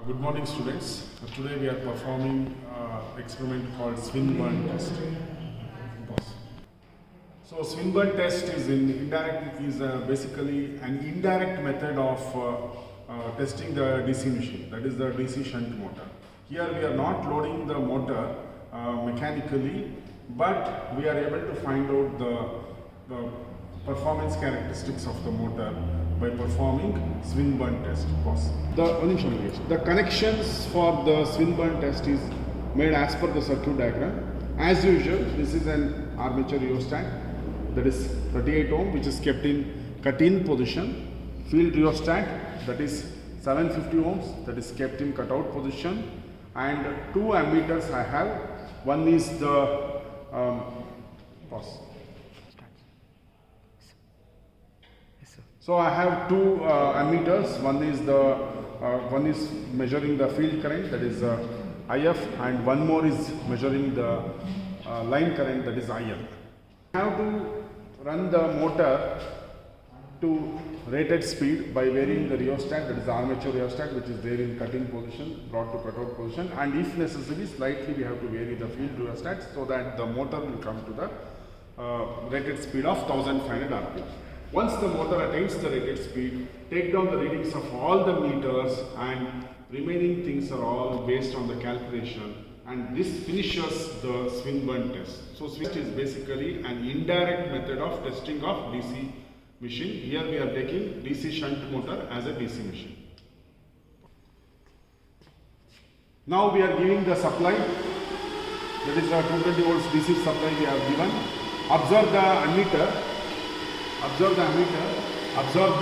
Good morning, students. Today we are performing experiment called Swinburne test. So Swinburne test is basically an indirect method of testing the DC machine, that is the DC shunt motor. Here we are not loading the motor mechanically, but we are able to find out the performance characteristics of the motor by performing Swinburne test. The connections for the Swinburne test is made as per the circuit diagram. As usual, this is an armature rheostat, that is 38 ohm, which is kept in cut-in position. Field rheostat, that is 750 ohms, that is kept in cut-out position. And two ammeters I have. One is the So I have two ammeters. One is measuring the field current, that is IF, and one more is measuring the line current, that is IL. I have to run the motor to rated speed by varying the rheostat, that is the armature rheostat, which is there in cut-in position, brought to cut-out position, and if necessary, slightly we have to vary the field rheostat so that the motor will come to the rated speed of 1500 rpm. Once the motor attains the rated speed, take down the readings of all the meters, and remaining things are all based on the calculation, and this finishes the Swinburne test. So Swinburne test is basically an indirect method of testing of DC machine. Here we are taking DC shunt motor as a DC machine. Now we are giving the supply, that is the 220 volts DC supply we have given. Observe the ammeter. Observe the ammeter, observe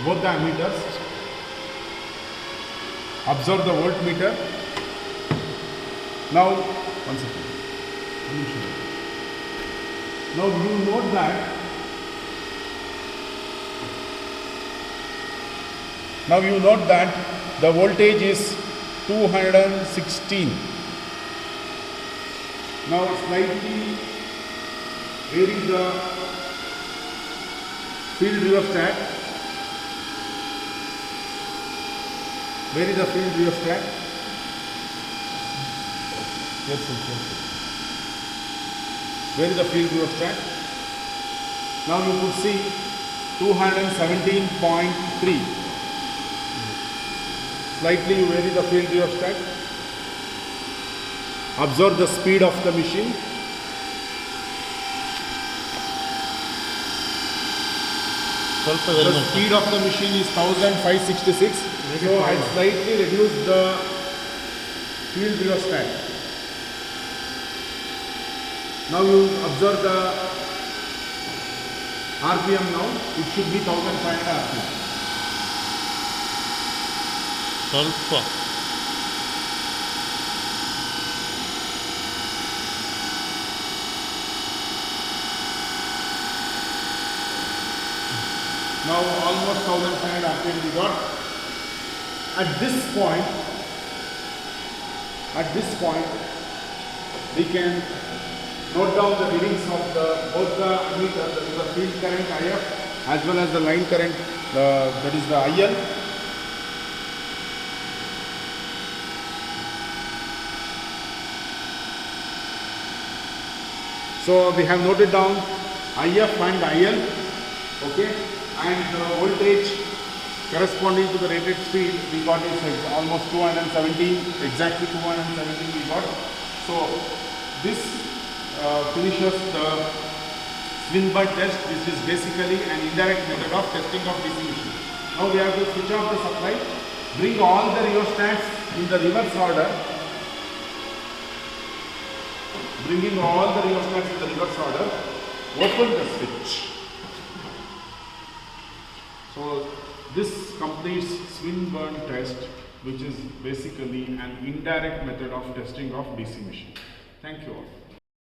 both the ammeters, observe the voltmeter. Now, one second. Now you note that the voltage is 216. Now slightly vary the field rheostat. Where is the field rheostat? Yes, sir. Where is the field rheostat? Now you could see 217.3. Slightly you vary the field rheostat. Observe the speed of the machine. The speed of the machine is 1566. So I slightly reduce the field rheostat. Now you observe the RPM now. It should be 1500 RPM. Now almost 1500 RPM we got. At this point, we can note down the readings of both the ammeter, that is the field current IF, as well as the line current, that is the IL. So we have noted down IF and IL, okay, and the voltage corresponding to the rated speed we got is almost 217, exactly 217 we got. So this finishes the Swinburne test. This is basically an indirect method of testing of DC machine. Now we have to switch off the supply, bring all the rheostats in the reverse order. Bringing all the rheostats in the reverse order, open the switch. So this completes Swinburne test, which is basically an indirect method of testing of DC machine. Thank you all.